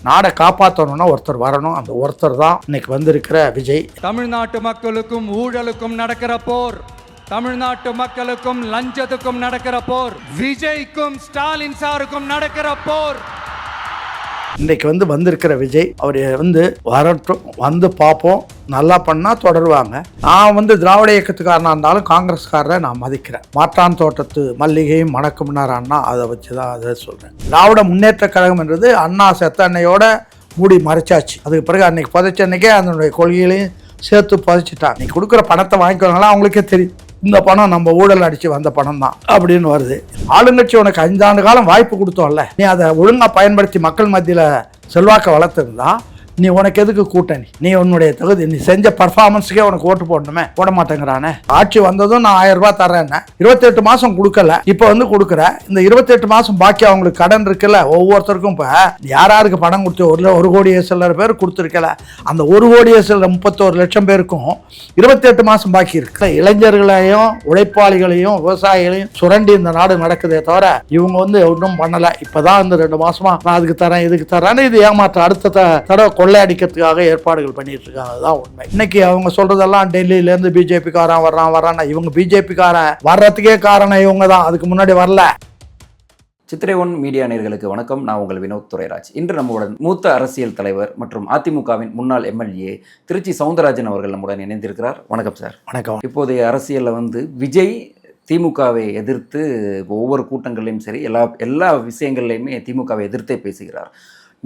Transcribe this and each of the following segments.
நாடை காப்பாற்றணும்னா ஒருத்தர் வரணும். அந்த ஒருத்தர் தான் இன்னைக்கு வந்திருக்கிற விஜய். தமிழ்நாட்டு மக்களுக்கும் ஊழலுக்கும் நடக்கிற போர், தமிழ்நாட்டு மக்களுக்கும் லஞ்சத்துக்கும் நடக்கிற போர், விஜய்க்கும் ஸ்டாலின் சாருக்கும் நடக்கிற போர். இன்றைக்கு வந்திருக்கிற விஜய் அவர் வரட்டும், வந்து பார்ப்போம். நல்லா பண்ணால் தொடருவாங்க. நான் திராவிட இயக்கத்துக்காரனாக இருந்தாலும் காங்கிரஸ்காரரை நான் மதிக்கிறேன். மாற்றான் தோட்டத்து மல்லிகையும் மணக்கும்னார் அண்ணா, அதை வச்சு தான் அதை சொல்கிறேன். திராவிட முன்னேற்ற கழகம் என்றது அண்ணா செத்த அன்னையோட மூடி மறைச்சாச்சு. அதுக்கு பிறகு அன்னைக்கு புதைச்ச அன்னைக்கே அதனுடைய கொள்கைகளையும் சேர்த்து புதைச்சிட்டாங்க. நீ கொடுக்குற பணத்தை வாங்கிக்கோங்களா, அவங்களுக்கே தெரியும் இந்த பணம் நம்ம ஊழல் அடித்து வந்த பணம் தான் அப்படின்னு வருது. ஆளுங்கட்சி உனக்கு 5 ஆண்டு காலம் வாய்ப்பு கொடுத்தோம்ல, நீ அதை ஒழுங்காக பயன்படுத்தி மக்கள் மத்தியில் செல்வாக்க வளர்த்துருந்தா நீ உனக்கு எதுக்கு கூட்டணி? நீ உன்னுடைய தகுதி, நீ செஞ்ச பர்ஃபார்மன்ஸுக்கே உனக்கு ஓட்டு போடணுமே, போட மாட்டேங்கிறானே. ஆட்சி வந்ததும் நான் 1000 ரூபாய் தர்றேன், 28 மாதம் கொடுக்கல, இப்போ கொடுக்குற இந்த 28 மாதம் பாக்கி அவங்களுக்கு கடன் இருக்குல்ல, ஒவ்வொருத்தருக்கும் இப்போ யாராருக்கு பணம் கொடுத்து 1 கோடியே சில்லற பேர் கொடுத்துருக்கல, அந்த 1 கோடியே சில்லற 31 லட்சம் பேருக்கும் 28 மாதம் பாக்கி இருக்கு. இளைஞர்களையும் உழைப்பாளிகளையும் விவசாயிகளையும் சுரண்டி இந்த நாடு நடக்குதே தவிர இவங்க ஒன்றும் பண்ணலை. இப்போதான் 2 மாசமா நான் அதுக்கு தரேன் இதுக்கு தரேன்னு இது ஏமாற்ற அடுத்த தடவை கொள்ளை அடிக்கிறதுக்காக ஏற்பாடுகள் பண்ணிட்டு இருக்காங்க. அதுதான் உண்மை. இன்னைக்கு அவங்க சொல்றதெல்லாம் டெல்லியிலேருந்து பிஜேபி காரன் வர்றான். இவங்க பிஜேபி காரன் வர்றதுக்கே காரணம் இவங்க தான், அதுக்கு முன்னாடி வரல. சித்திரை ஒன் மீடியா நேயர்களுக்கு வணக்கம். நான் உங்கள் வினோத் துரைராஜ். இன்று நம்முடன் மூத்த அரசியல் தலைவர் மற்றும் அதிமுகவின் முன்னாள் எம்எல்ஏ திருச்சி சவுந்தரராஜன் அவர்கள் நம்முடன் இணைந்திருக்கிறார். வணக்கம் சார். வணக்கம். இப்போதைய அரசியலில் விஜய் திமுகவை எதிர்த்து ஒவ்வொரு கூட்டங்கள்லையும் சரி எல்லா விஷயங்கள்லையுமே திமுகவை எதிர்த்தே பேசுகிறார்.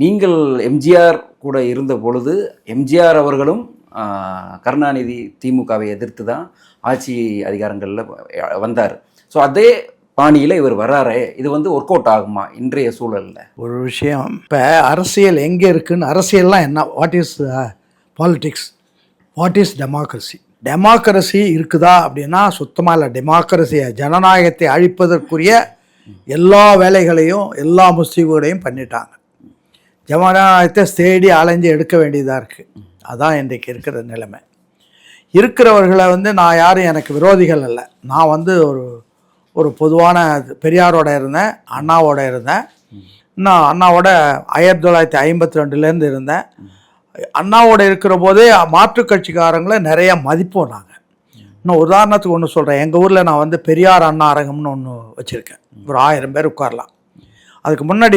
நீங்கள் எம்ஜிஆர் கூட இருந்த பொழுது எம்ஜிஆர் அவர்களும் கருணாநிதி திமுகவை எதிர்த்து தான் ஆட்சி அதிகாரங்களில் வந்தார். ஸோ அதே பாணியில் இவர் வர்றாரே, இது ஒர்க் அவுட் ஆகுமா இன்றைய சூழலில்? ஒரு விஷயம், இப்போ அரசியல் எங்கே இருக்குன்னு, அரசியல்லாம் என்ன, what is politics, what is democracy? Democracy இருக்குதா அப்படின்னா சுத்தமாக இல்லை. டெமோக்ரஸியை, ஜனநாயகத்தை அழிப்பதற்குரிய எல்லா வேலைகளையும் எல்லா முஸ்லீம்களையும் பண்ணிட்டாங்க. ஜனநாயகத்தை தேடி அலைஞ்சு எடுக்க வேண்டியதாக இருக்குது. அதுதான் இன்றைக்கு இருக்கிற நிலைமை. இருக்கிறவர்களை நான் யாரும் எனக்கு விரோதிகள் இல்லை. நான் ஒரு பொதுவான பெரியாரோட இருந்தேன், அண்ணாவோட இருந்தேன். இன்னும் அண்ணாவோட 1952 இருந்தேன். அண்ணாவோட இருக்கிற போதே மாற்றுக் கட்சிக்காரங்களை நிறைய மதிப்போம் நாங்கள். இன்னும் உதாரணத்துக்கு ஒன்று சொல்கிறேன். எங்கள் ஊரில் நான் பெரியார் அண்ணா அரங்கம்னு ஒன்று வச்சுருக்கேன். ஒரு 1000 பேர் உட்காரலாம். அதுக்கு முன்னாடி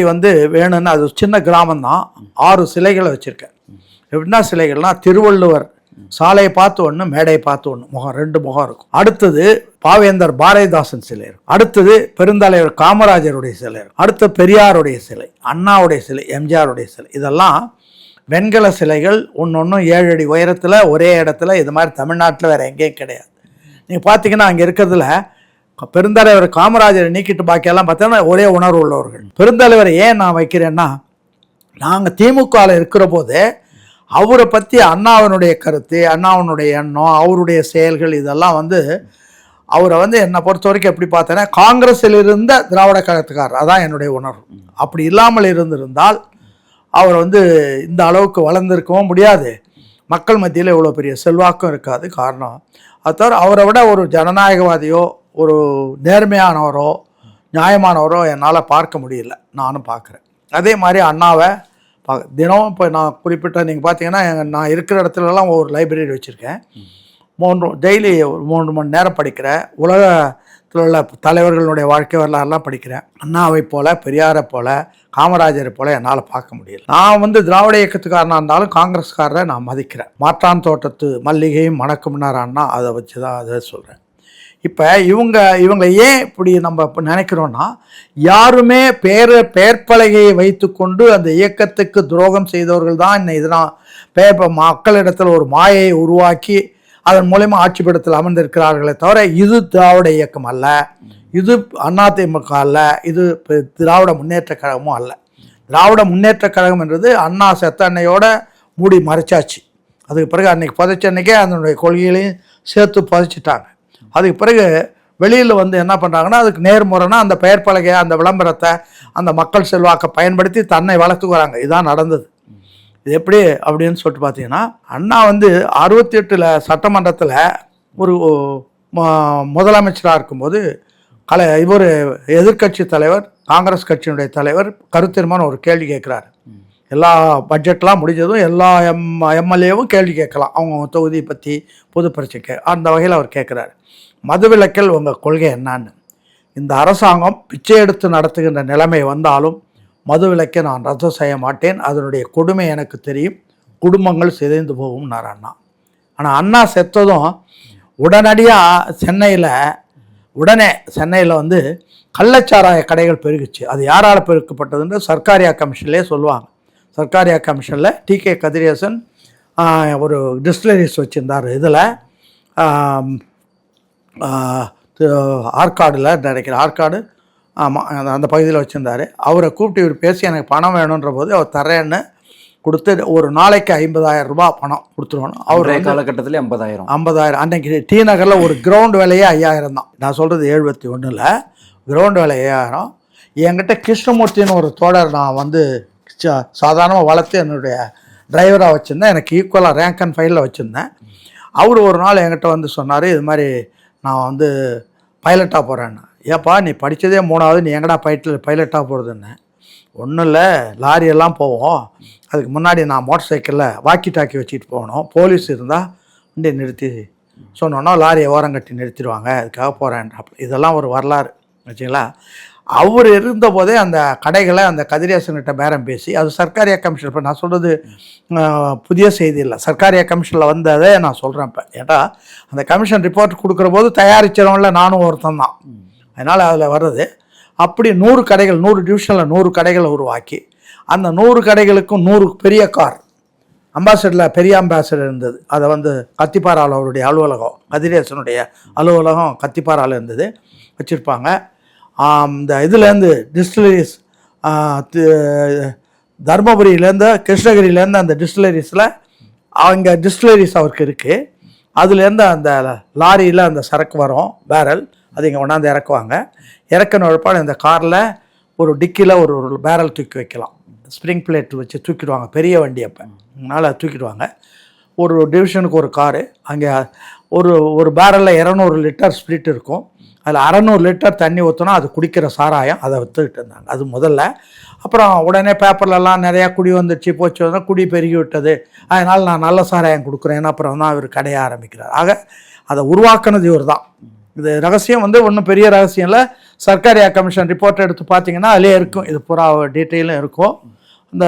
வேணும்னு, அது சின்ன கிராமம்தான், 6 சிலைகளை வச்சுருக்கேன். எப்படின்னா சிலைகள்னால் திருவள்ளுவர் சாலையை பார்த்து ஒன்று, மேடையை பார்த்து ஒன்று, முகம் 2 முகம் இருக்கும். அடுத்தது பாவேந்தர் பாரதிதாசன் சிலை இருக்கும். அடுத்தது பெருந்தலைவர் காமராஜருடைய சிலை இருக்கும். அடுத்து பெரியாருடைய சிலை, அண்ணாவுடைய சிலை, எம்ஜிஆருடைய சிலை. இதெல்லாம் வெண்கல சிலைகள். ஒன்று 7 அடி உயரத்தில் ஒரே இடத்துல. இது மாதிரி தமிழ்நாட்டில் வேறு எங்கேயும் கிடையாது. நீங்கள் பார்த்தீங்கன்னா அங்கே இருக்கிறதுல பெருந்தலைவர் காமராஜரை நீக்கிட்டு பாக்கியெல்லாம் பார்த்தோன்னா ஒரே உணர்வு உள்ளவர்கள். பெருந்தலைவரை ஏன் நான் வைக்கிறேன்னா, நாங்கள் திமுகவில் இருக்கிற போதே அவரை பற்றி அண்ணாவினுடைய கருத்து, அண்ணாவினுடைய எண்ணம், அவருடைய செயல்கள், இதெல்லாம் அவரை என்னை பொறுத்த வரைக்கும் எப்படி பார்த்தேன்னா, காங்கிரஸில் இருந்த திராவிட கழகத்துக்காரர். அதான் என்னுடைய உணர்வு. அப்படி இல்லாமல் இருந்திருந்தால் அவர் இந்த அளவுக்கு வளர்ந்துருக்கவும் முடியாது, மக்கள் மத்தியில் இவ்வளோ பெரிய செல்வாக்கும் இருக்காது. காரணம் அது தவிர அவரை விட ஒரு ஜனநாயகவாதியோ ஒரு நேர்மையானவரோ நியாயமானவரோ என்னால் பார்க்க முடியல. நானும் பார்க்குறேன். அதே மாதிரி அண்ணாவை தினம் இப்போ நான் குறிப்பிட்ட, நீங்கள் பார்த்தீங்கன்னா நான் இருக்கிற இடத்துலலாம் ஒரு லைப்ரரி வச்சுருக்கேன். டெய்லி 3 மணி நேரம் படிக்கிறேன். உலகத்தில் உள்ள தலைவர்களுடைய வாழ்க்கை வரலாறுலாம் படிக்கிறேன். அண்ணாவை போல், பெரியாரை போல், காமராஜரை போல் என்னால் பார்க்க முடியல. நான் திராவிட இயக்கத்துக்காரனாக இருந்தாலும் காங்கிரஸ்காரரை நான் மதிக்கிறேன். மாற்றான் தோட்டத்து மல்லிகையும் மணக்கும்னார் அண்ணா, அதை வச்சு தான் அதை சொல்கிறேன். இப்போ இவங்க ஏன் இப்படி நம்ம நினைக்கிறோன்னா, யாருமே பெயர்ப்பலகையை வைத்து கொண்டு அந்த இயக்கத்துக்கு துரோகம் செய்தவர்கள் தான் இதனால் மக்களிடத்தில் ஒரு மாயை உருவாக்கி அதன் மூலயமா ஆட்சிப்படத்தில் அமர்ந்திருக்கிறார்களே தவிர இது திராவிட இயக்கம் அல்ல, இது அதிமுக அல்ல, இது திராவிட முன்னேற்ற கழகமும் அல்ல. திராவிட முன்னேற்ற கழகம் என்றது அண்ணா செத்த அன்னையோட மூடி மறைச்சாச்சு. அதுக்கு பிறகு அன்னைக்கு புதைச்ச அன்னைக்கே அதனுடைய கொள்கைகளையும் சேர்த்து புதைச்சிட்டாங்க. அதுக்கு பிறகு வெளியில் என்ன பண்ணுறாங்கன்னா, அதுக்கு நேர்முறைனா அந்த பெயர் பலகையை, அந்த விளம்பரத்தை, அந்த மக்கள் செல்வாக்கை பயன்படுத்தி தன்னை வளர்த்துக்கிறாங்க. இதுதான் நடந்தது. இது எப்படி அப்படின்னு சொல்லிட்டு பார்த்தீங்கன்னா, அண்ணா 68 சட்டமன்றத்தில் ஒரு முதலமைச்சராக இருக்கும்போது இவர் எதிர்கட்சி தலைவர், காங்கிரஸ் கட்சியினுடைய தலைவர் கருத்திருமான ஒரு கேள்வி கேட்குறாரு. எல்லா பட்ஜெட்லாம் முடிஞ்சதும் எல்லா எம்எல்ஏவும் கேள்வி கேட்கலாம் அவங்க தொகுதியை பற்றி, பொது பிரச்சனைக்கு. அந்த வகையில் அவர் கேட்குறாரு, மதுவிலக்கில் உங்கள் கொள்கை என்னான்னு. இந்த அரசாங்கம் பிச்சை எடுத்து நடத்துகின்ற நிலைமை வந்தாலும் மதுவிலக்கை நான் ரத்து செய்ய மாட்டேன், அதனுடைய கொடுமை எனக்கு தெரியும், குடும்பங்கள் சிதைந்து போகும்னார் அண்ணா. ஆனால் அண்ணா செத்ததும் உடனடியாக சென்னையில் வந்து கள்ளச்சாராய கடைகள் பெருகுச்சு. அது யாரால் பெருக்கப்பட்டதுன்னு சர்க்காரியா கமிஷன்லேயே சொல்லுவாங்க. சர்க்காரியா கமிஷனில் டிகே கதிரேசன் ஒரு டிஸ்டிலரிஸ் வச்சுருந்தார். இதில் ஆற்காடில் நினைக்கிறேன், ஆற்காடு, ஆமாம், அந்த பகுதியில் வச்சுருந்தார். அவரை கூப்பிட்டு இவர் பேசி எனக்கு பணம் வேணுன்ற போது அவர் தரேன்னு கொடுத்து ஒரு நாளைக்கு 50,000 ரூபாய் பணம் கொடுத்துருவோம். அவர் காலகட்டத்தில் 50,000 அன்றைக்கி டி நகரில் ஒரு கிரவுண்ட் விலையே 5,000 தான். நான் சொல்கிறது 71 கிரவுண்ட் விலை 5,000. என்கிட்ட கிருஷ்ணமூர்த்தின்னு ஒரு தோழர் நான் வந்து சாதாரணமாக வளர்த்து என்னுடைய டிரைவராக வச்சுருந்தேன், எனக்கு ஈக்குவலாக ரேங்க் அண்ட் ஃபைலில் வச்சுருந்தேன். அவர் ஒரு நாள் என்கிட்ட வந்து சொன்னார், இது மாதிரி நான் வந்து பைலட்டாக போகிறேன்னு. ஏப்பா நீ படித்ததே 3வது, நீ எங்கடா பைலட்டாக போகிறதுன்னு. ஒன்றும் இல்லை, லாரியெல்லாம் போவோம், அதுக்கு முன்னாடி நான் மோட்டர் சைக்கிளில் வாக்கி டாக்கி வச்சுட்டு போகணும், போலீஸ் இருந்தால் வண்டியை நிறுத்தி சொன்னோன்னா லாரியை ஓரம் கட்டி நிறுத்திடுவாங்க, அதுக்காக போகிறேன்றாப்புல. இதெல்லாம் ஒரு வரலாறு வச்சுங்களா. அவர் இருந்தபோதே அந்த கடைகளை அந்த கதிரேசன்கிட்ட பேரம் பேசி, அது சர்க்காரியா கமிஷன், இப்போ நான் சொல்கிறது புதிய செய்தி இல்லை, சர்க்காரியா கமிஷனில் வந்ததே நான் சொல்கிறேன். இப்போ ஏன்னா அந்த கமிஷன் ரிப்போர்ட் கொடுக்குற போது தயாரித்தவங்கள நானும் ஒருத்தன் தான், அதனால் அதில் வர்றது. அப்படி 100 கடைகள், 100 டிவிஷனில் 100 கடைகளை உருவாக்கி அந்த 100 கடைகளுக்கும் 100 பெரிய கார், அம்பாசடரில் பெரிய அம்பாசடர் இருந்தது, அதை வந்து கத்திப்பாராவில் அவருடைய அலுவலகம், கதிரேசனுடைய அலுவலகம் கத்திப்பாராவில் இருந்தது, வச்சுருப்பாங்க. இந்த இதுலேருந்து டிஸ்டிலரிஸ் தர்மபுரியிலேருந்து கிருஷ்ணகிரியிலேருந்து அந்த டிஸ்டிலரிஸில் அங்கே டிஸ்டிலரிஸ் அவருக்கு இருக்குது. அதுலேருந்து அந்த லாரியில் அந்த சரக்கு வரும், பேரல், அது இங்கே கொண்டாந்து இறக்குவாங்க. இறக்குன உழைப்பாடு இந்த காரில் ஒரு டிக்கியில் ஒரு பேரல் தூக்கி வைக்கலாம், ஸ்ப்ரிங் பிளேட் வச்சு தூக்கிடுவாங்க, பெரிய வண்டி அப்போ, அதனால் தூக்கிடுவாங்க. ஒரு டிவிஷனுக்கு ஒரு காரு, அங்கே ஒரு பேரலில் 200 லிட்டர் ஸ்பிரிட் இருக்கும், அதில் 600 லிட்டர் தண்ணி ஊற்றினா அது குடிக்கிற சாராயம், அதை விற்றுக்கிட்டு இருந்தாங்க. அது முதல்ல. அப்புறம் உடனே பேப்பர்லலாம் நிறையா குடி வந்துடுச்சு, போச்சு வந்தால் குடி பெருகி விட்டது, அதனால் நான் நல்ல சாராயம் கொடுக்குறேன்னு அப்புறம் தான் அவர் கடையை ஆரம்பிக்கிறார். ஆக அதை உருவாக்குனது இவர் தான். இது ரகசியம் வந்து ஒன்றும் பெரிய ரகசியம் இல்லை, சர்க்காரியா கமிஷன் ரிப்போர்ட் எடுத்து பார்த்தீங்கன்னா அதிலே இருக்கும், இது பூரா டீட்டெயிலும் இருக்கும். இந்த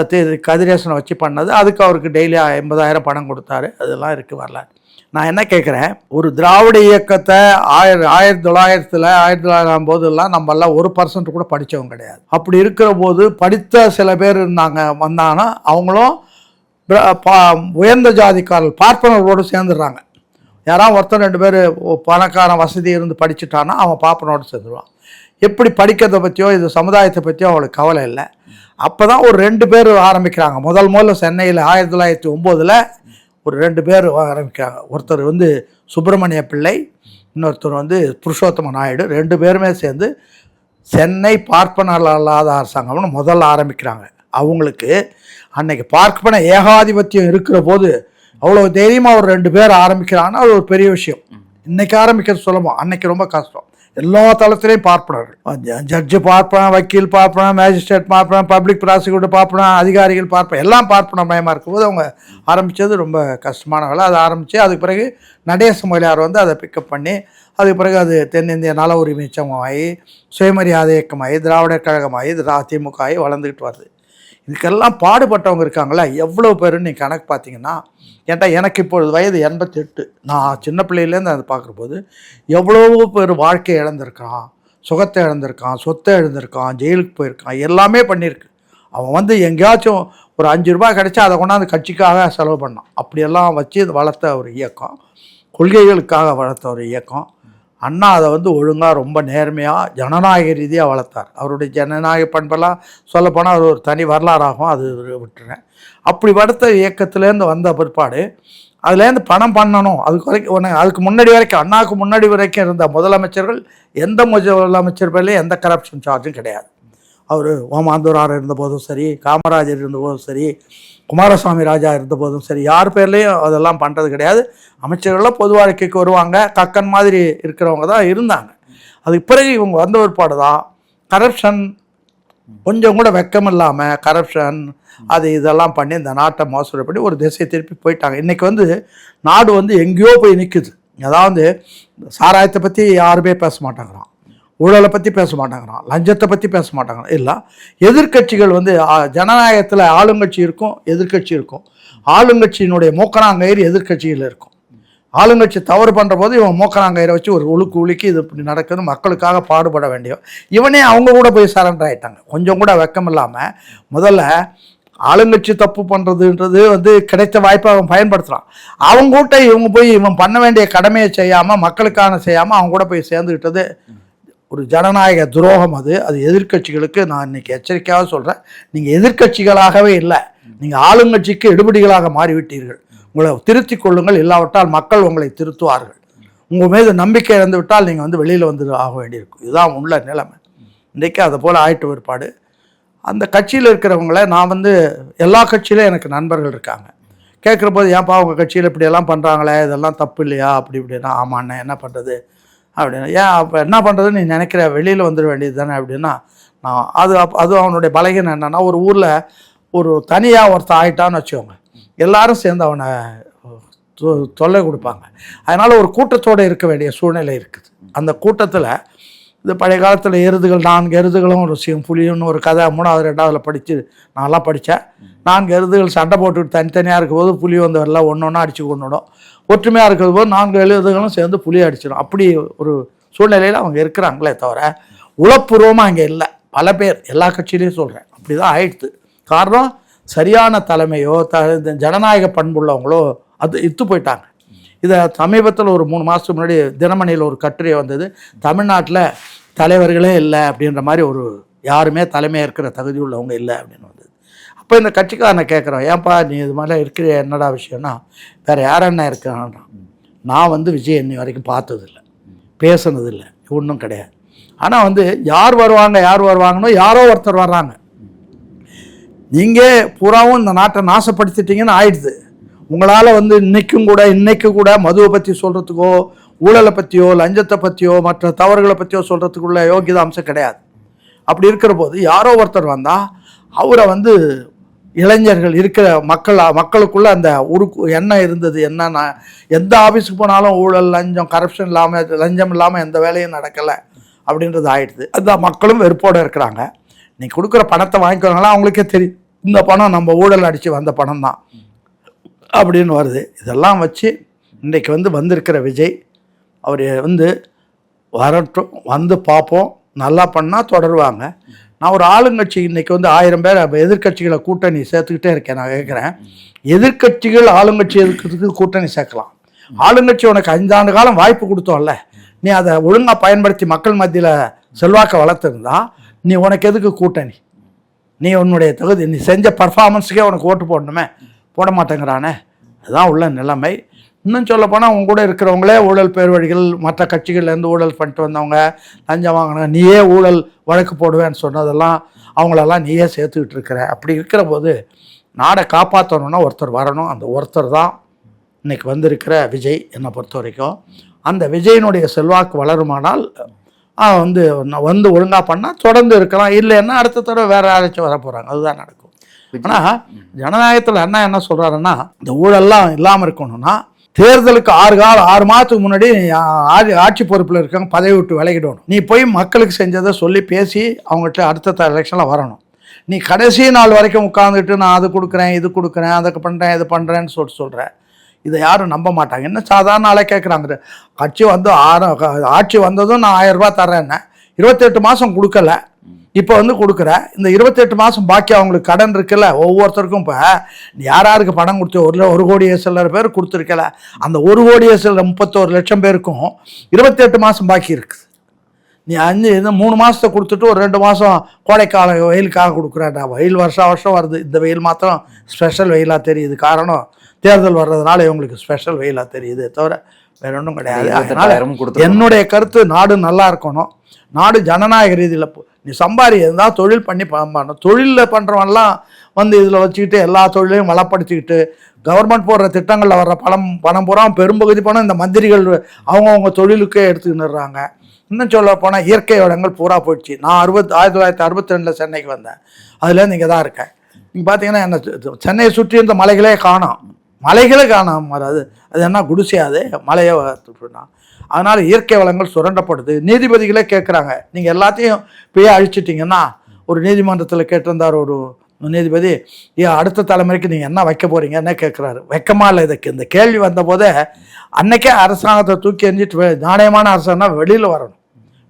கதிரேசனை வச்சு பண்ணது, அதுக்கு அவருக்கு டெய்லி 50,000 பணம் கொடுத்தாரு, அதெல்லாம் இருக்குது வரலாறு. நான் என்ன கேட்குறேன், ஒரு திராவிட இயக்கத்தை 1900 போதெல்லாம் நம்மளாம் 1% கூட படித்தவங்க கிடையாது. அப்படி இருக்கிற போது படித்த சில பேர் வந்தாங்கன்னா அவங்களும் உயர்ந்த ஜாதிக்காரர்கள் பார்ப்பனர்களோடு சேர்ந்துடுறாங்க. யாராவது ஒருத்தர் 2 பேர் பணக்காரன் வசதி இருந்து படிச்சுட்டான்னா அவன் பார்ப்பனோடு சேர்ந்துருவான். எப்படி படிக்கிறதை பற்றியோ இது சமுதாயத்தை பற்றியோ அவங்களுக்கு கவலை இல்லை. அப்போ தான் ஒரு 2 பேர் ஆரம்பிக்கிறாங்க. முதல்ல சென்னையில் 1909 ஒரு 2 பேர் ஆரம்பிக்கிறாங்க. ஒருத்தர் வந்து சுப்பிரமணிய பிள்ளை, இன்னொருத்தர் வந்து புருஷோத்தம நாயுடு, 2 பேருமே சேர்ந்து சென்னை பார்ப்பனர் அல்லாத அரசாங்கம்னு முதல்ல ஆரம்பிக்கிறாங்க. அவங்களுக்கு அன்னைக்கு பார்ப்பன ஏகாதிபத்தியம் இருக்கிற போது அவ்வளோ தைரியமாக ஒரு 2 பேர் ஆரம்பிக்கிறாங்கன்னா அது ஒரு பெரிய விஷயம். இன்றைக்கி ஆரம்பிக்கிறது சுலபம், அன்னைக்கு ரொம்ப கஷ்டம். எல்லா தளத்திலையும் பார்ப்பனர்கள், ஜட்ஜு பார்ப்பேன், வக்கீல் பார்ப்பேன், மேஜிஸ்ட்ரேட் பார்ப்பேன், பப்ளிக் ப்ராசிக்யூட்டர் பார்ப்பேன், அதிகாரிகள் பார்ப்பேன், எல்லாம் பார்ப்பன மயமாக இருக்கும்போது அவங்க ஆரம்பித்தது ரொம்ப கஷ்டமான வேலை. அதை ஆரம்பித்து அதுக்கு பிறகு நடேச மொழியார் வந்து அதை பிக்கப் பண்ணி அதுக்கு பிறகு அது தென்னிந்திய நல உரிமை சங்கமாகி சுயமரியாதை இயக்கமாகி திராவிடர் கழகமாகி திமுக ஆகி வளர்ந்துக்கிட்டு வருது. இதுக்கெல்லாம் பாடுபட்டவங்க இருக்காங்களா எவ்வளோ பேருன்னு நீங்கள் கணக்கு பார்த்தீங்கன்னா, ஏன்டா எனக்கு இப்பொழுது வயது 88, நான் சின்ன பிள்ளையிலேருந்து அதை பார்க்குறபோது எவ்வளவோ பேர் வாழ்க்கையை இழந்திருக்கான், சுகத்தை இழந்திருக்கான், சொத்தை இழந்திருக்கான், ஜெயிலுக்கு போயிருக்கான், எல்லாமே பண்ணியிருக்கு. அவன் வந்து எங்கேயாச்சும் ஒரு 5 ரூபாய் கிடைச்சா அதை கொண்டாந்து கட்சிக்காக செலவு பண்ணான். அப்படியெல்லாம் வச்சு வளர்த்த ஒரு இயக்கம், கொள்கைகளுக்காக வளர்த்த ஒரு இயக்கம். அண்ணா அதை வந்து ஒழுங்காக ரொம்ப நேர்மையாக ஜனநாயக ரீதியாக வளர்த்தார். அவருடைய ஜனநாயக பண்பெல்லாம் சொல்லப்போனால் அது ஒரு தனி வரலாறாகும், அது விட்டுறேன். அப்படி வளர்த்த இயக்கத்துலேருந்து வந்த பிற்பாடு அதுலேருந்து பணம் பண்ணணும், அதுக்கு முன்னாடி வரைக்கும், அண்ணாவுக்கு முன்னாடி வரைக்கும் இருந்த முதலமைச்சர்கள் எந்த முதலமைச்சர் பேர்லேயும் எந்த கரப்ஷன் சார்ஜும் கிடையாது. அவர் ஓமாந்தூரார் இருந்தபோதும் சரி, காமராஜர் இருந்தபோதும் சரி, குமாரசாமி ராஜா இருந்தபோதும் சரி, யார் பேர்லேயும் அதெல்லாம் பண்ணுறது கிடையாது. அமைச்சர்கள்லாம் பொது வாழ்க்கைக்கு வருவாங்க, கக்கன் மாதிரி இருக்கிறவங்க தான் இருந்தாங்க. அதுக்கு பிறகு இவங்க வந்த பிற்பாடு தான் கரப்ஷன் கொஞ்சம் கூட வெக்கம் இல்லாமல் கரப்ஷன் அது இதெல்லாம் பண்ணி இந்த நாட்டை மோசடி பண்ணி ஒரு திசை திருப்பி போயிட்டாங்க. இன்றைக்கி வந்து நாடு வந்து எங்கேயோ போய் நிற்குது. அதாவது சாராயத்தை பற்றி யாருமே பேச மாட்டாங்கிறான், ஊழலை பற்றி பேச மாட்டாங்கிறான், லஞ்சத்தை பற்றி பேச மாட்டாங்கிறான். இல்லை, எதிர்க்கட்சிகள் வந்து ஜனநாயகத்தில் ஆளுங்கட்சி இருக்கும், எதிர்க்கட்சி இருக்கும். ஆளுங்கட்சியினுடைய மூக்கனாங்கயிறு எதிர்க்கட்சியில் இருக்கும். ஆளுங்கட்சி தவறு பண்ணுற போது இவன் மூக்கனாங்கயிறை வச்சு ஒரு உலுக்கி இது இப்படி நடக்குது, மக்களுக்காக பாடுபட வேண்டிய இவனே அவங்க கூட போய் சரண்டர் ஆகிட்டாங்க. கொஞ்சம் கூட வெக்கம் இல்லாமல் முதல்ல ஆளுங்கட்சி தப்பு பண்ணுறதுன்றது வந்து கிடைத்த வாய்ப்பை அவன் பயன்படுத்துகிறான். அவங்க கூட இவங்க போய் இவன் பண்ண வேண்டிய கடமையை செய்யாமல் மக்களுக்கான செய்யாமல் அவங்க கூட போய் சேர்ந்துக்கிட்டது ஒரு ஜனநாயக துரோகம். அது எதிர்க்கட்சிகளுக்கு நான் இன்றைக்கி எச்சரிக்கையாக சொல்கிறேன். நீங்கள் எதிர்க்கட்சிகளாகவே இல்லை, நீங்கள் ஆளுங்கட்சிக்கு எடுபடிகளாக மாறிவிட்டீர்கள். உங்களை திருத்திக் கொள்ளுங்கள், இல்லாவிட்டால் மக்கள் உங்களை திருத்துவார்கள். உங்கள் மீது நம்பிக்கை இழந்து விட்டால் நீங்கள் வந்து வெளியில் வந்து ஆக வேண்டியிருக்கும். இதுதான் உள்ள நிலைமை. இன்றைக்கி அதை போல் ஆயிட்டு ஒருபாடு அந்த கட்சியில் இருக்கிறவங்கள நான் வந்து எல்லா கட்சியிலும் எனக்கு நண்பர்கள் இருக்காங்க. கேட்குற போது ஏன்ப்பா உங்கள் கட்சியில் இப்படியெல்லாம் பண்ணுறாங்களே, இதெல்லாம் தப்பு இல்லையா அப்படி இப்படின்னா, ஆமாண்ணே என்ன பண்ணுறது அப்படின்னா, ஏன் அப்போ என்ன பண்ணுறதுன்னு நீ நினைக்கிற, வெளியில் வந்துட வேண்டியது தானே அப்படின்னா, நான் அது அவனுடைய பலகீனம் என்னென்னா, ஒரு ஊரில் ஒரு தனியாக ஒருத்தன் ஆகிட்டான்னு வச்சுக்கோங்க, எல்லாரும் சேர்ந்து அவனை தொல்லை கொடுப்பாங்க. அதனால் ஒரு கூட்டத்தோடு இருக்க வேண்டிய சூழ்நிலை இருக்குது. அந்த கூட்டத்தில் இது பழைய காலத்தில் எருதுகள் 4 எருதுகளும் ஒரு புலியும்னு ஒரு கதை 3வது 2வதுல படித்து நான்லாம் படித்தேன். 4 எருதுகள் சண்டை போட்டுக்கிட்டு தனித்தனியாக இருக்கும்போது புலி வந்து வரல ஒன்று ஒன்றா அடித்து கொண்டுடும். ஒற்றுமையாக இருக்கிற போது 4 எருதுகளும் சேர்ந்து புலியை அடிச்சிடும். அப்படி ஒரு சூழ்நிலையில் அவங்க இருக்கிறாங்களே தவிர உளப்பூர்வமாக அங்கே இல்லை. பல பேர் எல்லா கட்சியிலையும் சொல்கிறேன், அப்படி தான் ஆயிடுது. காரணம் சரியான தலைமையோ ஜனநாயக பண்புள்ளவங்களோ அது இத்து போயிட்டாங்க. இதை சமீபத்தில் ஒரு 3 மாதத்துக்கு முன்னாடி தினமணியில் ஒரு கட்டுரை வந்தது, தமிழ்நாட்டில் தலைவர்களே இல்லை அப்படின்ற மாதிரி, ஒரு யாருமே தலைமையாக இருக்கிற தகுதி உள்ளவங்க இல்லை அப்படின்னு வந்தது. அப்போ இந்த கட்சிக்காரனை கேட்குறோம், ஏன்ப்பா நீ இது மாதிரிலாம் இருக்கிற என்னடா விஷயம்னா, வேறு யாரென்ன இருக்கான்னா, நான் வந்து விஜய் இன்னி வரைக்கும் பார்த்ததில்லை, பேசுனதில்லை, ஒன்றும் கிடையாது. ஆனால் வந்து யார் வருவாங்கன்னு யாரோ ஒருத்தர் வர்றாங்க. நீங்கள் பூராவும் இந்த நாட்டை நாசப்படுத்திட்டீங்கன்னு ஆயிடுது. உங்களால் வந்து இன்னைக்கு கூட மதுவை பற்றி சொல்கிறதுக்கோ, ஊழலை பற்றியோ, லஞ்சத்தை பற்றியோ, மற்ற தவறுகளை பற்றியோ சொல்கிறதுக்குள்ள யோகியத அம்சம் கிடையாது. அப்படி இருக்கிற போது யாரோ ஒருத்தர் வந்தால் அவரை வந்து இளைஞர்கள் இருக்கிற மக்களுக்குள்ள அந்த எண்ணம் இருந்தது என்னன்னா, எந்த ஆஃபீஸுக்கு போனாலும் ஊழல் லஞ்சம் கரப்ஷன் இல்லாமல், லஞ்சம் இல்லாமல் எந்த வேலையும் நடக்கலை அப்படின்றது ஆயிடுது. அந்த மக்களும் வெறுப்போடு இருக்கிறாங்க. நீ கொடுக்குற பணத்தை வாங்கிக்கோங்களா, அவங்களுக்கே தெரியும் இந்த பணம் நம்ம ஊழல் அடித்து வந்த பணம் தான் அப்படின்னு வருது. இதெல்லாம் வச்சு இன்றைக்கி வந்து வந்திருக்கிற விஜய் அவர் வந்து வரட்டும், வந்து பார்ப்போம், நல்லா பண்ணால் தொடருவாங்க. நான் ஒரு ஆளுங்கட்சி இன்றைக்கி வந்து 1000 பேர் எதிர்க்கட்சிகளை கூட்டணி சேர்த்துக்கிட்டே இருக்கேன். நான் கேட்குறேன், எதிர்க்கட்சிகள் ஆளுங்கட்சி எதிர்க்கிறதுக்கு கூட்டணி சேர்க்கலாம். ஆளுங்கட்சி உனக்கு 5 ஆண்டு காலம் வாய்ப்பு கொடுத்தோம்ல, நீ அதை ஒழுங்காக பயன்படுத்தி மக்கள் மத்தியில் செல்வாக்கை வளர்த்துருந்தா நீ உனக்கு எதுக்கு கூட்டணி? நீ உன்னுடைய தகுதி, நீ செஞ்ச பர்ஃபார்மன்ஸுக்கே உனக்கு ஓட்டு போடணுமே, போட மாட்டேங்கிறானே. அதுதான் உள்ள நிலைமை. இன்னும் சொல்லப்போனால் உங்க கூட இருக்கிறவங்களே ஊழல் பேர்வழிகள், மற்ற கட்சிகள்லேருந்து ஊழல் பண்ணிட்டு வந்தவங்க, லஞ்சம் வாங்கினாங்க, நீயே ஊழல் வழக்கு போடுவேன்னு சொன்னதெல்லாம் அவங்களெல்லாம் நீயே சேர்த்துக்கிட்டு இருக்கிற. அப்படி இருக்கிற போது நாடை காப்பாற்றணுன்னா ஒருத்தர் வரணும். அந்த ஒருத்தர் தான் இன்றைக்கி வந்திருக்கிற விஜய். என்னை பொறுத்த வரைக்கும் அந்த விஜயினுடைய செல்வாக்கு வளருமானால் வந்து ஒழுங்காக பண்ணால் தொடர்ந்து இருக்கலாம். இல்லைன்னா அடுத்த தடவை வேறு யாராச்சும் வர போகிறாங்க, அதுதான் நடக்கும். ஆனால் ஜனநாயகத்தில் என்ன சொல்கிறாருன்னா, இந்த ஊழல்லாம் இல்லாமல் இருக்கணும்னா தேர்தலுக்கு 6 மாதத்துக்கு முன்னாடி ஆட்சி பொறுப்பில் இருக்காங்க பதவி விட்டு விலகிடணும். நீ போய் மக்களுக்கு செஞ்சதை சொல்லி பேசி அவங்ககிட்ட அடுத்த எலெக்ஷனில் வரணும். நீ கடைசி நாள் வரைக்கும் உட்காந்துட்டு நான் அது கொடுக்குறேன், இது கொடுக்குறேன், அதுக்கு பண்ணுறேன், இது பண்ணுறேன்னு சொல்கிறேன். இதை யாரும் நம்ப மாட்டாங்க. என்ன சாதாரண ஆளே கேட்குறாங்க, கட்சி வந்து ஆட்சி வந்ததும் நான் 1000 ரூபா தர்றேன்னு 28 மாதம் கொடுக்கல, இப்போ வந்து கொடுக்குற இந்த 28 மாதம் பாக்கி அவங்களுக்கு கடன் இருக்குல்ல, ஒவ்வொருத்தருக்கும் இப்போ யாருக்கு பணம் கொடுத்து 1 கோடி சில்லற பேர் கொடுத்துருக்கல, அந்த 1 கோடி சில்லற 31 லட்சம் பேருக்கும் 28 மாதம் பாக்கி இருக்குது. நீ 3 மாதத்தை கொடுத்துட்டு ஒரு 2 மாதம் கோடைக்கால வெயிலுக்காக கொடுக்குறேன்டா. வெயில் வருஷம் வருது, இந்த வெயில் மாத்திரம் ஸ்பெஷல் வெயிலாக தெரியுது. காரணம் தேர்தல் வர்றதுனால இவங்களுக்கு ஸ்பெஷல் வெயிலாக தெரியுது, தவிர வேற ஒன்றும் கிடையாது. அதனால் என்னுடைய கருத்து, நாடு நல்லா இருக்கணும், நாடு ஜனநாயக ரீதியில் நீ இருந்தால் தொழில் பண்ணி பண்ணணும். தொழிலில் பண்ணுறவன்லாம் வந்து இதில் வச்சுக்கிட்டு எல்லா தொழிலையும் வளப்படுத்திக்கிட்டு கவர்மெண்ட் போடுற திட்டங்களில் வர்ற பணம் பூரா பெரும்பகுதி பணம் இந்த மந்திரிகள் அவங்கவுங்க தொழிலுக்கே எடுத்துக்கின்னுறாங்க. இன்னும் சொல்ல போனால் இயற்கை வளங்கள் பூரா போயிடுச்சு. நான் 1962 சென்னைக்கு வந்தேன். அதுலேருந்து இங்கே தான் இருக்கேன். நீங்கள் பார்த்தீங்கன்னா என்ன சென்னையை சுற்றி இருந்த மலைகளே காணோம். மலைகளே காணாம அது அது என்ன குடிசையாது மலையை வளர்த்துனா. அதனால் இயற்கை வளங்கள் சுரண்டப்படுது. நீதிபதிகளே கேட்குறாங்க, நீங்கள் எல்லாத்தையும் இப்பயே அழிச்சிட்டிங்கன்னா. ஒரு நீதிமன்றத்தில் கேட்டிருந்தார் ஒரு நீதிபதி, ஏன் அடுத்த தலைமுறைக்கு நீங்கள் என்ன வைக்க போகிறீங்கன்னு கேட்குறாரு. வெக்கமா இல்லை இதுக்கு? இந்த கேள்வி வந்தபோதே அன்னைக்கே அரசாங்கத்தை தூக்கி எறிஞ்சிட்டு நாணயமான அரசாங்கம் வெளியில் வரணும்.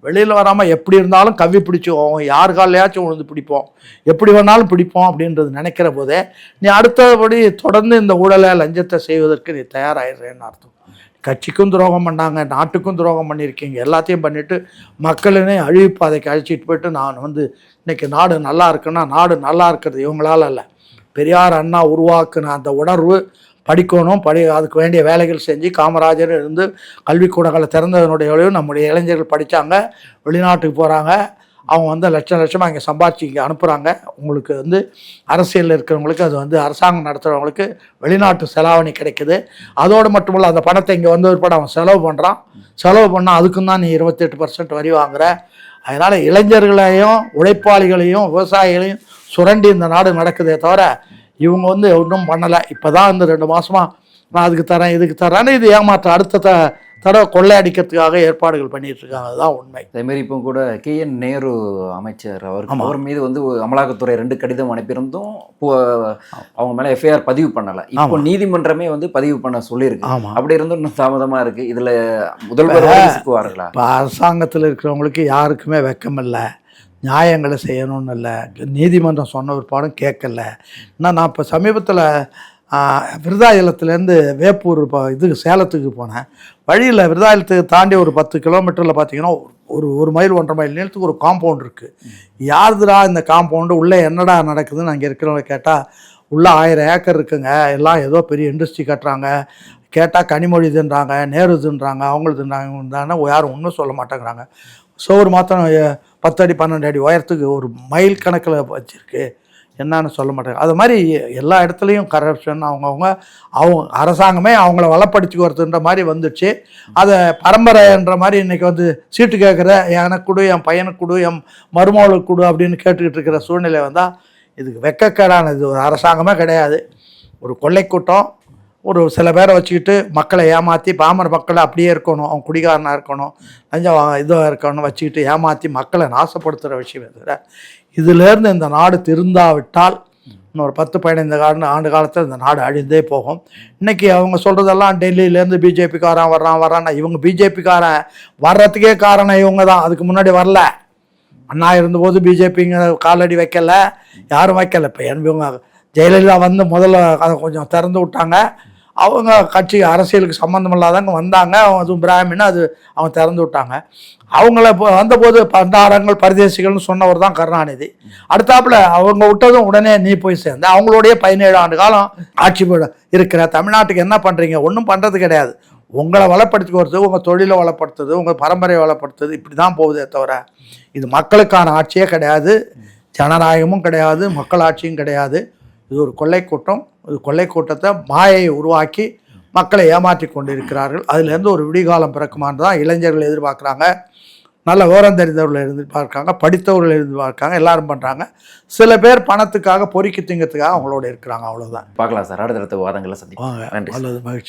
வெளியில் வராமல் எப்படி இருந்தாலும் கவ்வி பிடிச்சிவோம், யார் காலையாச்சும் உழுந்து பிடிப்போம், எப்படி வேணாலும் பிடிப்போம் அப்படின்றது நினைக்கிற போதே நீ அடுத்தபடி தொடர்ந்து இந்த ஊழலை லஞ்சத்தை செய்வதற்கு நீ தயாராகிடுறேன்னு அர்த்தம். கட்சிக்கும் துரோகம் பண்ணாங்க, நாட்டுக்கும் துரோகம் பண்ணியிருக்கீங்க, எல்லாத்தையும் பண்ணிவிட்டு மக்களினே அழிவுப்பாதைக்கு அழிச்சிட்டு போயிட்டு நான் இன்றைக்கி நாடு நல்லா இருக்குன்னா நாடு நல்லா இருக்கிறது இவங்களால இல்லை, பெரியார் அண்ணா உருவாக்குன அந்த உணர்வு. படிக்கணும், அதுக்கு வேண்டிய வேலைகள் செஞ்சு காமராஜர் இருந்து கல்விக்கூடங்களை திறந்ததனுடைய நம்முடைய இளைஞர்கள் படித்தாங்க, வெளிநாட்டுக்கு போகிறாங்க, அவங்க லட்சமாக இங்கே சம்பாதிச்சு இங்கே அனுப்புகிறாங்க. உங்களுக்கு அரசியலில் இருக்கிறவங்களுக்கு அது அரசாங்கம் நடத்துகிறவங்களுக்கு வெளிநாட்டு செலாவணி கிடைக்குது. அதோடு மட்டுமில்ல அந்த பணத்தை இங்கே ஒரு படம் அவன் செலவு பண்ணுறான். செலவு பண்ணால் அதுக்கும் தான் நீ 28% வரி வாங்குற. அதனால் இளைஞர்களையும் உழைப்பாளிகளையும் விவசாயிகளையும் சுரண்டி இந்த நாடு நடக்குதே தவிர இவங்க ஒன்றும் பண்ணலை. இப்போ தான் 2 மாதமாக நான் அதுக்கு தரேன் இதுக்கு தரேன்னு இது ஏமாற்ற அடுத்த தடவை கொள்ளையடிக்கிறதுக்காக ஏற்பாடுகள் பண்ணிட்டு இருக்காங்க. அதுதான் உண்மை. அதேமாரி இப்போ கூட KN நேரு அமைச்சர் அவர் மீது அமலாக்கத்துறை 2 கடிதம் அனுப்பியிருந்தும் அவங்க மேலே FIR பதிவு பண்ணலை. இப்போ நீதிமன்றமே பதிவு பண்ண சொல்லியிருக்கு. அப்படி இருந்தும் இன்னும் தாமதமாக இருக்குது. இதில் முதல்வர் சிக்குவார்களா? இப்போ அரசாங்கத்தில் இருக்கிறவங்களுக்கு யாருக்குமே வெக்கம் இல்லை, நியாயங்களை செய்யணும்னு இல்லை. நீதிமன்றம் சொன்ன ஒரு பாடம் கேட்கல. நான் இப்போ சமீபத்தில் விருதாச்சலத்துலேருந்து வேப்பூர் சேலத்துக்கு போனேன். வழியில் விருதாச்சலத்துக்கு தாண்டி ஒரு 10 கிலோமீட்டரில் பார்த்தீங்கன்னா ஒரு மைல் 1.5 மைல் நீளத்துக்கு ஒரு காம்பவுண்ட் இருக்குது. யாருதுடா இந்த காம்பவுண்டு, உள்ளே என்னடா நடக்குதுன்னு அங்கே இருக்கிறவங்க கேட்டால் உள்ளே 1000 ஏக்கர் இருக்குங்க, எல்லாம் ஏதோ பெரிய இண்டஸ்ட்ரி கட்டுறாங்க. கேட்டால் கனிமொழி தின்றாங்க, நேரு தின்றாங்க, அவங்களுக்கு தின்றாங்க, யாரும் ஒன்றும் சொல்ல மாட்டேங்கிறாங்க. சோறு மாத்திரம் 10 அடி 12 அடி உயரத்துக்கு ஒரு மைல் கணக்கில் வச்சுருக்கு, என்னன்னு சொல்ல மாட்டாங்க. அது மாதிரி எல்லா இடத்துலையும் கரப்ஷன். அவங்க அரசாங்கமே அவங்கள வளப்படுத்தி வருதுன்ற மாதிரி வந்துடுச்சு. அதை பரம்பரைன்ற மாதிரி இன்றைக்கி சீட்டு கேட்குற எனக்கு கொடு, என் பையனுக்கு கொடு, என் மருமகளுக்கு கொடு அப்படின்னு கேட்டுக்கிட்டு இருக்கிற சூழ்நிலை வந்தால் இதுக்கு வெக்கக்கேடானது. ஒரு அரசாங்கமே கிடையாது, ஒரு கொள்ளை கூட்டம். ஒரு சில பேரை வச்சுக்கிட்டு மக்களை ஏமாற்றி பாமர மக்களை அப்படியே இருக்கணும், அவன் குடிகாரனாக இருக்கணும், லஞ்சம் இதாக இருக்கணும் வச்சுக்கிட்டு ஏமாற்றி மக்களை நாசப்படுத்துகிற விஷயம் தவிர இதிலேருந்து இந்த நாடு திருந்தாவிட்டால் இன்னொரு 10-15 ஆண்டு காலத்தில் இந்த நாடு அழிந்தே போகும். இன்றைக்கி அவங்க சொல்கிறதெல்லாம் டெல்லியிலேருந்து பிஜேபிக்காரன் வர்றான்னா இவங்க பிஜேபிக்காரன் வர்றதுக்கே காரணம் இவங்க தான். அதுக்கு முன்னாடி வரல. அண்ணா இருந்தபோது பிஜேபிங்க காலடி வைக்கலை, யாரும் வைக்கலை. இப்போ இவங்க ஜெயலலிதா முதல்ல அதை கொஞ்சம் திறந்து விட்டாங்க. அவங்க கட்சி அரசியலுக்கு சம்மந்தம் இல்லாதவங்க வந்தாங்க, அதுவும் பிராமின்னு அது அவங்க திறந்து விட்டாங்க. அவங்கள இப்போ வந்தபோது பண்டாரங்கள் பரதேசிகள்னு சொன்னவர் தான் கருணாநிதி. அடுத்தாப்புல அவங்க விட்டதும் உடனே நீ போய் சேர்ந்த அவங்களுடைய 17 ஆண்டு காலம் ஆட்சி இருக்கிற தமிழ்நாட்டுக்கு என்ன பண்ணுறீங்க? ஒன்றும் பண்ணுறது கிடையாது. உங்களை வளப்படுத்திக்கிறது, உங்கள் தொழிலை வளப்படுத்துறது, உங்கள் பரம்பரையை வளப்படுத்துறது, இப்படி தான் போகுதே தவிர இது மக்களுக்கான ஆட்சியே கிடையாது, ஜனநாயகமும் கிடையாது, மக்கள் ஆட்சியும் கிடையாது. இது ஒரு கொள்ளை கூட்டம். இது கொள்ளை கூட்டத்தை மாயை உருவாக்கி மக்களை ஏமாற்றி கொண்டு இருக்கிறார்கள். அதுலேருந்து ஒரு விடிகாலம் பிறக்குமான்னு தான் இளைஞர்கள் எதிர்பார்க்குறாங்க, நல்ல விவரம் தெரிந்தவர்கள் எதிர்பார்க்காங்க, படித்தவர்கள் எதிர்பார்க்காங்க, எல்லாரும் பண்ணுறாங்க. சில பேர் பணத்துக்காக பொறுக்கி திங்கிறதுக்காக அவங்களோட இருக்கிறாங்க. அவ்வளோதான். பார்க்கலாம் சார், அடுத்தடுத்த வாதங்களை சந்திப்பாங்க. நன்றி. நல்லது, மகிழ்ச்சி.